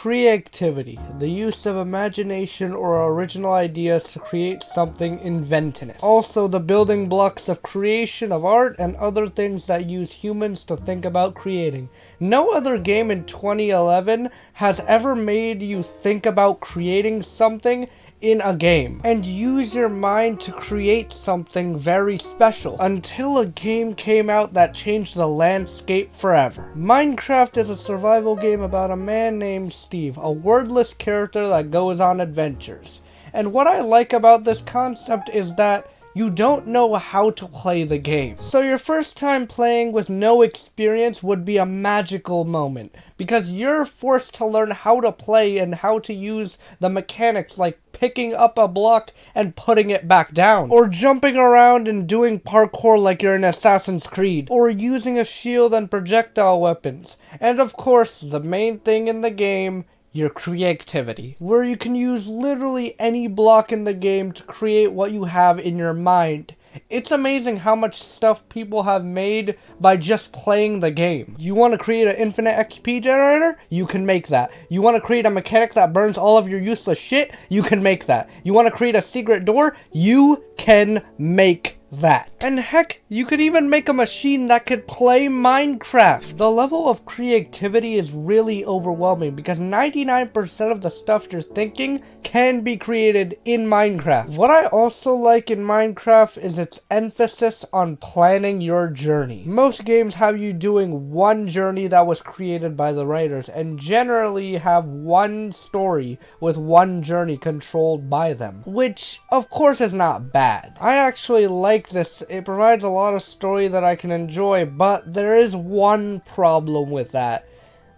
Creativity, the use of imagination or original ideas to create something inventiveness. Also, the building blocks of creation of art and other things that use humans to think about creating. No other game in 2011 has ever made you think about creating something in a game and use your mind to create something very special until a game came out that changed the landscape forever. Minecraft is a survival game about a man named Steve, a wordless character that goes on adventures. And what I like about this concept is that you don't know how to play the game. So your first time playing with no experience would be a magical moment, because you're forced to learn how to play and how to use the mechanics like picking up a block and putting it back down, or jumping around and doing parkour like you're in Assassin's Creed, or using a shield and projectile weapons, and of course the main thing in the game, your creativity, where you can use literally any block in the game to create what you have in your mind. It's amazing how much stuff people have made by just playing the game. You want to create an infinite XP generator? You can make that. You want to create a mechanic that burns all of your useless shit? You can make that. You want to create a secret door? You can make that. And heck, you could even make a machine that could play Minecraft. The level of creativity is really overwhelming because 99% of the stuff you're thinking can be created in Minecraft. What I also like in Minecraft is its emphasis on planning your journey. Most games have you doing one journey that was created by the writers and generally have one story with one journey controlled by them, which of course is not bad. I actually like this. It provides a lot of story that I can enjoy, but there is one problem with that.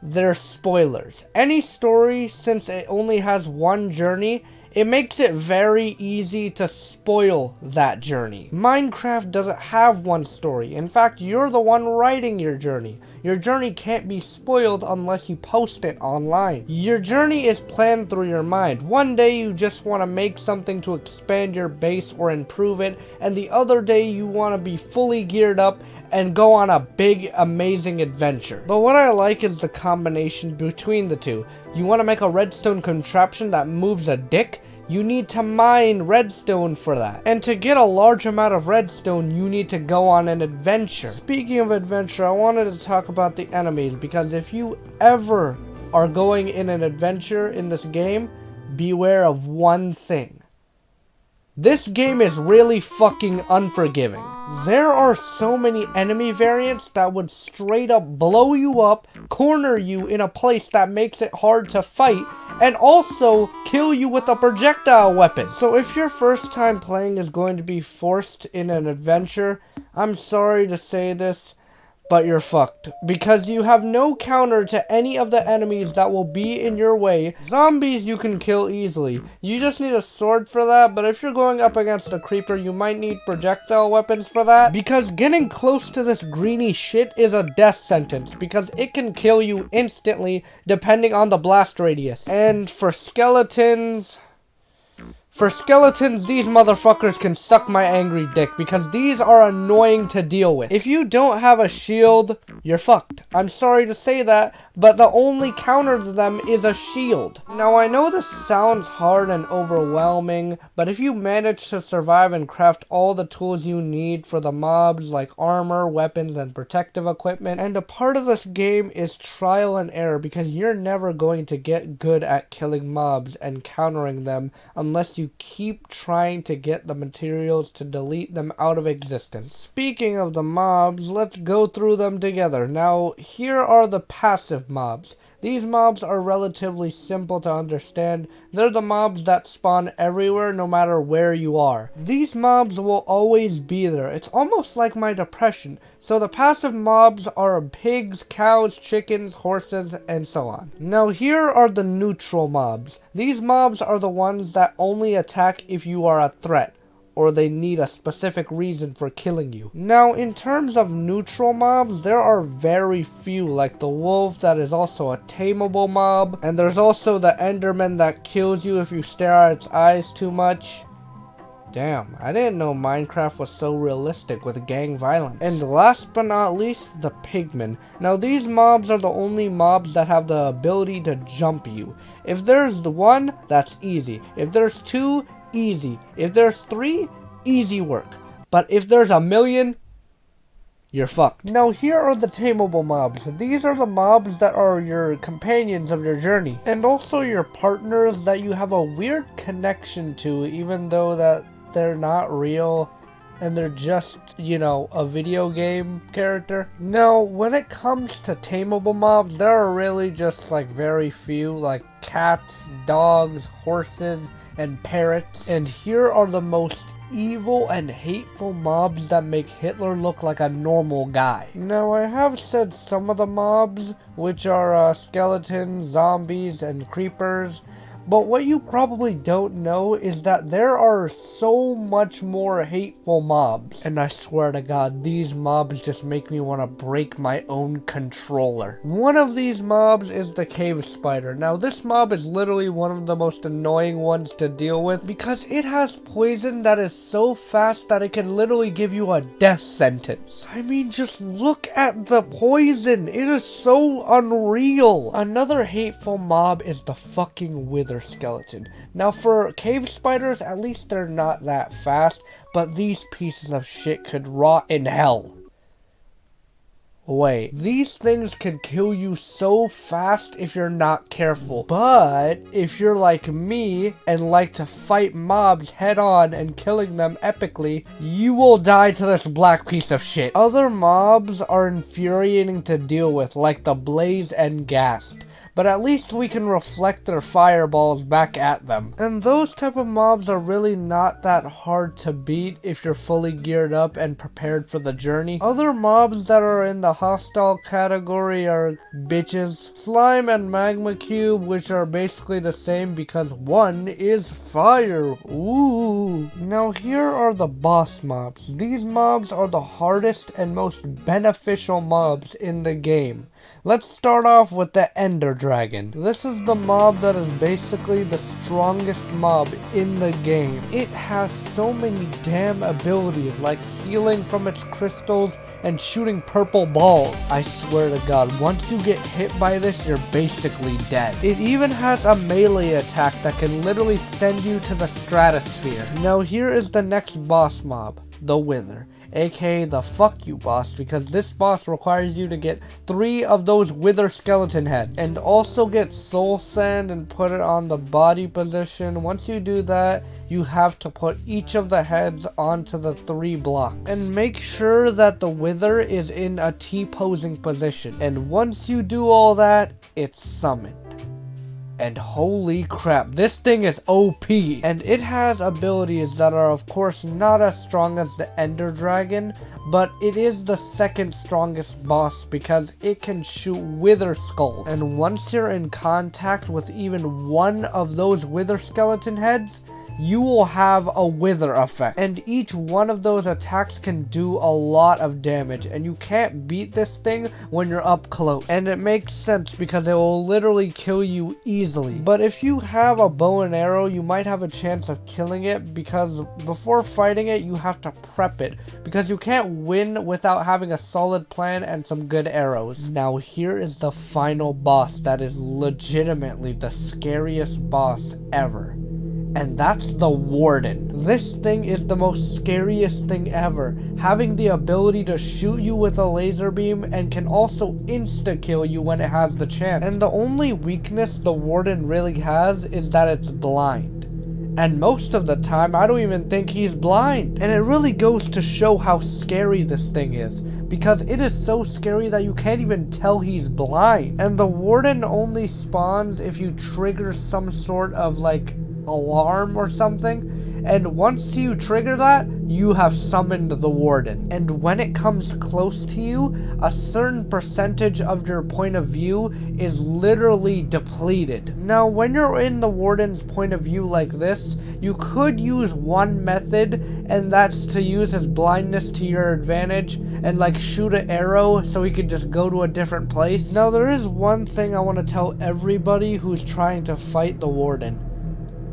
There's spoilers. Any story, since it only has one journey, it makes it very easy to spoil that journey. Minecraft doesn't have one story. In fact, you're the one writing your journey. Your journey can't be spoiled unless you post it online. Your journey is planned through your mind. One day you just want to make something to expand your base or improve it, and the other day you want to be fully geared up and go on a big, amazing adventure. But what I like is the combination between the two. You want to make a redstone contraption that moves a dick? You need to mine redstone for that. And to get a large amount of redstone, you need to go on an adventure. Speaking of adventure, I wanted to talk about the enemies, because if you ever are going in an adventure in this game, beware of one thing. This game is really fucking unforgiving. There are so many enemy variants that would straight up blow you up, corner you in a place that makes it hard to fight, and also kill you with a projectile weapon. So if your first time playing is going to be forced in an adventure, I'm sorry to say this, but you're fucked, because you have no counter to any of the enemies that will be in your way. Zombies you can kill easily. You just need a sword for that, but if you're going up against a creeper, you might need projectile weapons for that, because getting close to this greeny shit is a death sentence, because it can kill you instantly depending on the blast radius. And for skeletons, these motherfuckers can suck my angry dick, because these are annoying to deal with. If you don't have a shield, you're fucked. I'm sorry to say that, but the only counter to them is a shield. Now, I know this sounds hard and overwhelming, but if you manage to survive and craft all the tools you need for the mobs, like armor, weapons, and protective equipment, and a part of this game is trial and error, because you're never going to get good at killing mobs and countering them unless you keep trying to get the materials to delete them out of existence. Speaking of the mobs, let's go through them together. Now, here are the passive mobs. These mobs are relatively simple to understand. They're the mobs that spawn everywhere no matter where you are. These mobs will always be there. It's almost like my depression. So the passive mobs are pigs, cows, chickens, horses, and so on. Now here are the neutral mobs. These mobs are the ones that only attack if you are a threat, or they need a specific reason for killing you. Now, in terms of neutral mobs, there are very few, like the wolf that is also a tameable mob, and there's also the enderman that kills you if you stare at its eyes too much. Damn, I didn't know Minecraft was so realistic with gang violence. And last but not least, the pigmen. Now these mobs are the only mobs that have the ability to jump you. If there's the one, that's easy. If there's two, easy. If there's three, easy work. But if there's a million, you're fucked. Now here are the tameable mobs. These are the mobs that are your companions of your journey. And also your partners that you have a weird connection to, even though that they're not real and they're just, you know, a video game character. Now, when it comes to tameable mobs, there are really just like very few, like cats, dogs, horses, and parrots. And here are the most evil and hateful mobs that make Hitler look like a normal guy. Now, I have said some of the mobs, which are skeletons, zombies, and creepers. But what you probably don't know is that there are so much more hateful mobs. And I swear to God, these mobs just make me want to break my own controller. One of these mobs is the cave spider. Now this mob is literally one of the most annoying ones to deal with because it has poison that is so fast that it can literally give you a death sentence. I mean, just look at the poison. It is so unreal. Another hateful mob is the fucking wither skeleton. Now for cave spiders, at least they're not that fast, but these pieces of shit could rot in hell. Wait, these things can kill you so fast if you're not careful. But if you're like me and like to fight mobs head on and killing them epically, you will die to this black piece of shit. Other mobs are infuriating to deal with, like the Blaze and Ghast. But at least we can reflect their fireballs back at them. And those type of mobs are really not that hard to beat if you're fully geared up and prepared for the journey. Other mobs that are in the hostile category are bitches, slime, and magma cube, which are basically the same because one is fire. Ooh. Now here are the boss mobs. These mobs are the hardest and most beneficial mobs in the game. Let's start off with the Ender Dragon. This is the mob that is basically the strongest mob in the game. It has so many damn abilities, like healing from its crystals and shooting purple balls. I swear to God, once you get hit by this, you're basically dead. It even has a melee attack that can literally send you to the stratosphere. Now here is the next boss mob, the Wither, aka the fuck you boss, because this boss requires you to get 3 of those wither skeleton heads and also get soul sand and put it on the body position. Once you do that, you have to put each of the heads onto the 3 blocks and make sure that the wither is in a T-posing position. And once you do all that, it's summoned. And holy crap, this thing is OP. And it has abilities that are of course not as strong as the Ender Dragon, but it is the second strongest boss because it can shoot wither skulls. And once you're in contact with even one of those wither skeleton heads, you will have a wither effect. And each one of those attacks can do a lot of damage, and you can't beat this thing when you're up close. And it makes sense because it will literally kill you easily. But if you have a bow and arrow, you might have a chance of killing it, because before fighting it, you have to prep it, because you can't win without having a solid plan and some good arrows. Now here is the final boss that is legitimately the scariest boss ever. And that's the Warden. This thing is the most scariest thing ever, having the ability to shoot you with a laser beam and can also insta-kill you when it has the chance. And the only weakness the Warden really has is that it's blind. And most of the time, I don't even think he's blind. And it really goes to show how scary this thing is, because it is so scary that you can't even tell he's blind. And the Warden only spawns if you trigger some sort of like alarm or something, and once you trigger that, you have summoned the Warden. And when it comes close to you, a certain percentage of your point of view is literally depleted. Now when you're in the Warden's point of view like this, you could use one method, and that's to use his blindness to your advantage and like shoot an arrow so he could just go to a different place. Now there is one thing I want to tell everybody who's trying to fight the Warden.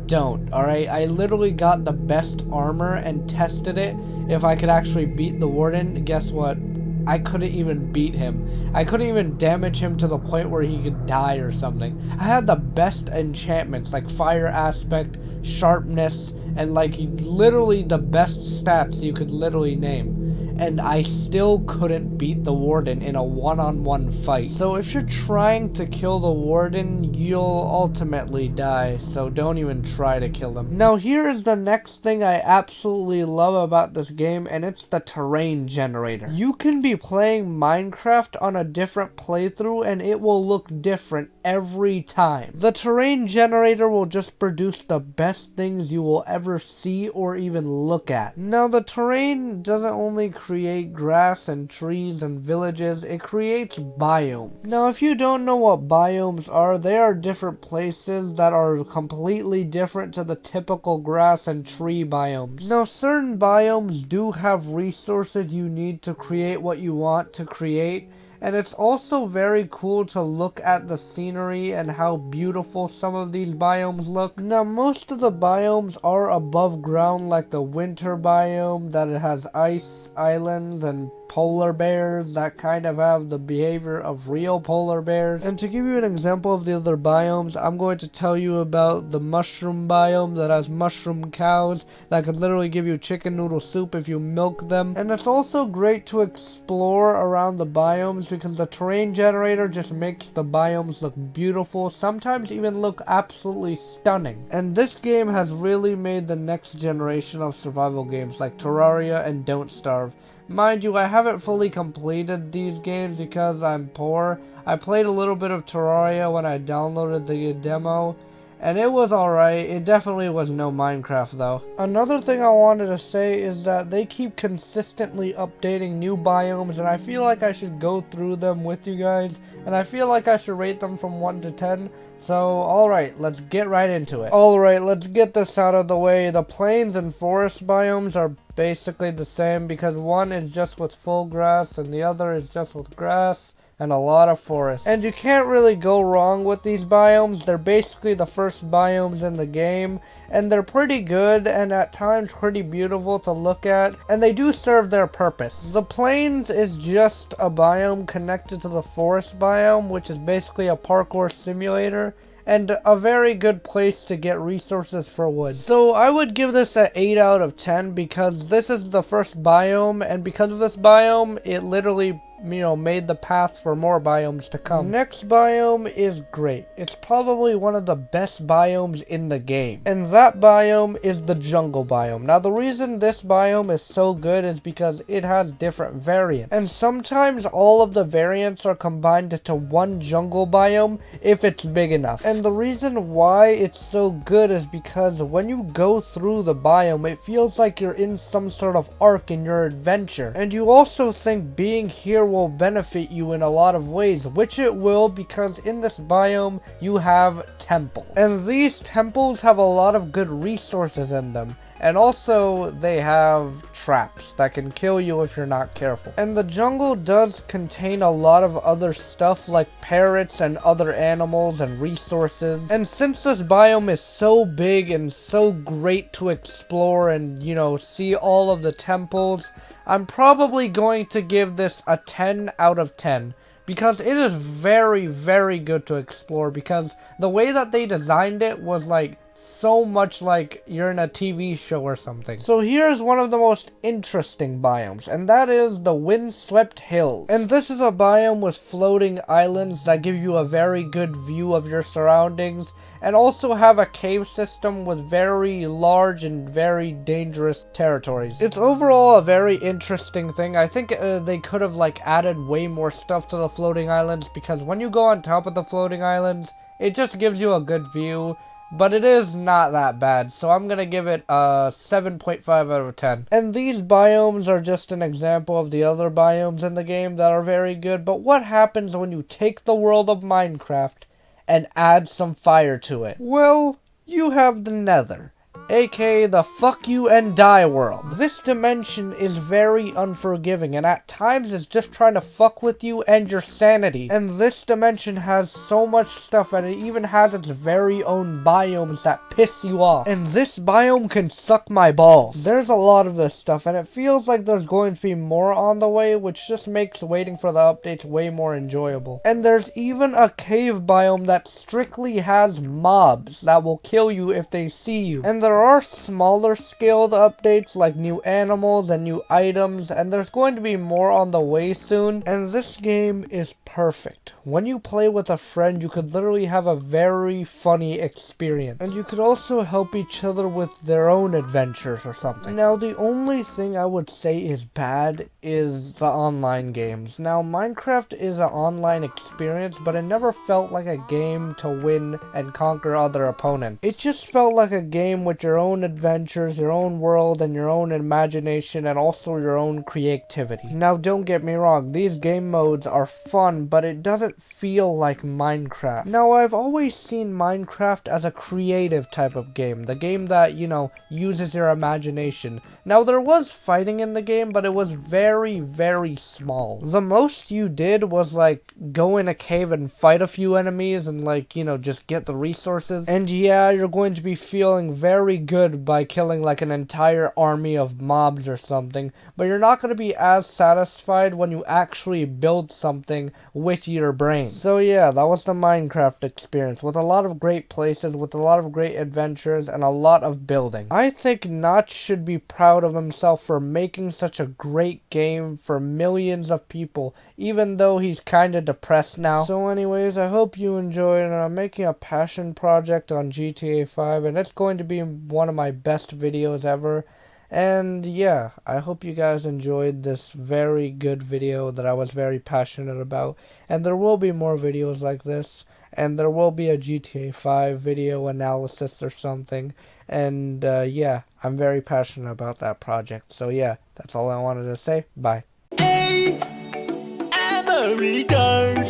don't, alright? I literally got the best armor and tested it if I could actually beat the Warden. Guess what? I couldn't even beat him. I couldn't even damage him to the point where he could die or something. I had the best enchantments, like fire aspect, sharpness, and like literally the best stats you could literally name. And I still couldn't beat the Warden in a one-on-one fight. So if you're trying to kill the Warden, you'll ultimately die. So don't even try to kill him. Now here is the next thing I absolutely love about this game, and it's the terrain generator. You can be playing Minecraft on a different playthrough and it will look different every time. The terrain generator will just produce the best things you will ever see or even look at. Now the terrain doesn't only create grass and trees and villages, it creates biomes. Now if you don't know what biomes are, they are different places that are completely different to the typical grass and tree biomes. Now certain biomes do have resources you need to create what you want to create, and it's also very cool to look at the scenery and how beautiful some of these biomes look. Now most of the biomes are above ground, like the winter biome that it has ice islands and polar bears that kind of have the behavior of real polar bears. And to give you an example of the other biomes, I'm going to tell you about the mushroom biome that has mushroom cows that could literally give you chicken noodle soup if you milk them. And it's also great to explore around the biomes because the terrain generator just makes the biomes look beautiful, sometimes even look absolutely stunning. And this game has really made the next generation of survival games like Terraria and Don't Starve. Mind you, I haven't fully completed these games because I'm poor. I played a little bit of Terraria when I downloaded the demo, and it was alright. It definitely was no Minecraft though. Another thing I wanted to say is that they keep consistently updating new biomes, and I feel like I should go through them with you guys, and I feel like I should rate them from 1 to 10. So, alright, let's get right into it. Alright, let's get this out of the way. The plains and forest biomes are basically the same because one is just with full grass and the other is just with grass and a lot of forest. And you can't really go wrong with these biomes. They're basically the first biomes in the game, and they're pretty good and at times pretty beautiful to look at, and they do serve their purpose. The plains is just a biome connected to the forest biome, which is basically a parkour simulator and a very good place to get resources for wood. So I would give this an 8 out of 10 because this is the first biome, and because of this biome, it literally made the path for more biomes to come. Next biome is great. It's probably one of the best biomes in the game, and that biome is the jungle biome. Now the reason this biome is so good is because it has different variants, and sometimes all of the variants are combined into one jungle biome if it's big enough. And the reason why it's so good is because when you go through the biome, it feels like you're in some sort of arc in your adventure, and you also think being here will benefit you in a lot of ways, which it will, because in this biome you have temples, and these temples have a lot of good resources in them. And also, they have traps that can kill you if you're not careful. And the jungle does contain a lot of other stuff like parrots and other animals and resources. And since this biome is so big and so great to explore and, see all of the temples, I'm probably going to give this a 10 out of 10. Because it is very, very good to explore, because the way that they designed it was like so much like you're in a TV show or something. So here's one of the most interesting biomes, and that is the Windswept Hills. And this is a biome with floating islands that give you a very good view of your surroundings, and also have a cave system with very large and very dangerous territories. It's overall a very interesting thing. I think they could have added way more stuff to the floating islands, because when you go on top of the floating islands, it just gives you a good view. But it is not that bad, so I'm gonna give it a 7.5 out of 10. And these biomes are just an example of the other biomes in the game that are very good. But what happens when you take the world of Minecraft and add some fire to it? Well, you have the Nether. aka the fuck you and die world. This dimension is very unforgiving and at times is just trying to fuck with you and your sanity. And this dimension has so much stuff and it even has its very own biomes that piss you off. And this biome can suck my balls. There's a lot of this stuff and it feels like there's going to be more on the way, which just makes waiting for the updates way more enjoyable. And there's even a cave biome that strictly has mobs that will kill you if they see you. And there are smaller scaled updates like new animals and new items, and there's going to be more on the way soon. And this game is perfect. When you play with a friend, you could literally have a very funny experience. And you could also help each other with their own adventures or something. Now, the only thing I would say is bad is the online games. Now, Minecraft is an online experience, but it never felt like a game to win and conquer other opponents. It just felt like a game with your own adventures, your own world, and your own imagination, and also your own creativity. Now, don't get me wrong, these game modes are fun, but it doesn't feel like Minecraft. Now, I've always seen Minecraft as a creative type of game, the game that, you know, uses your imagination. Now, there was fighting in the game, but it was very, very small. The most you did was, like, go in a cave and fight a few enemies and, like, you know, just get the resources. And yeah, you're going to be feeling very good by killing, like, an entire army of mobs or something, but you're not going to be as satisfied when you actually build something with your brain. So yeah, that was the Minecraft experience, with a lot of great places, with a lot of great adventures, and a lot of building. I think Notch should be proud of himself for making such a great game for millions of people, even though he's kinda depressed now. So anyways, I hope you enjoyed, and I'm making a passion project on GTA 5, and it's going to be one of my best videos ever. And yeah, I hope you guys enjoyed this very good video that I was very passionate about. And there will be more videos like this. And there will be a GTA 5 video analysis or something. And yeah, I'm very passionate about that project. So yeah, that's all I wanted to say. Bye. Hey, I'm a retard.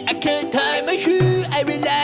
I can't tie my shoe. I relax.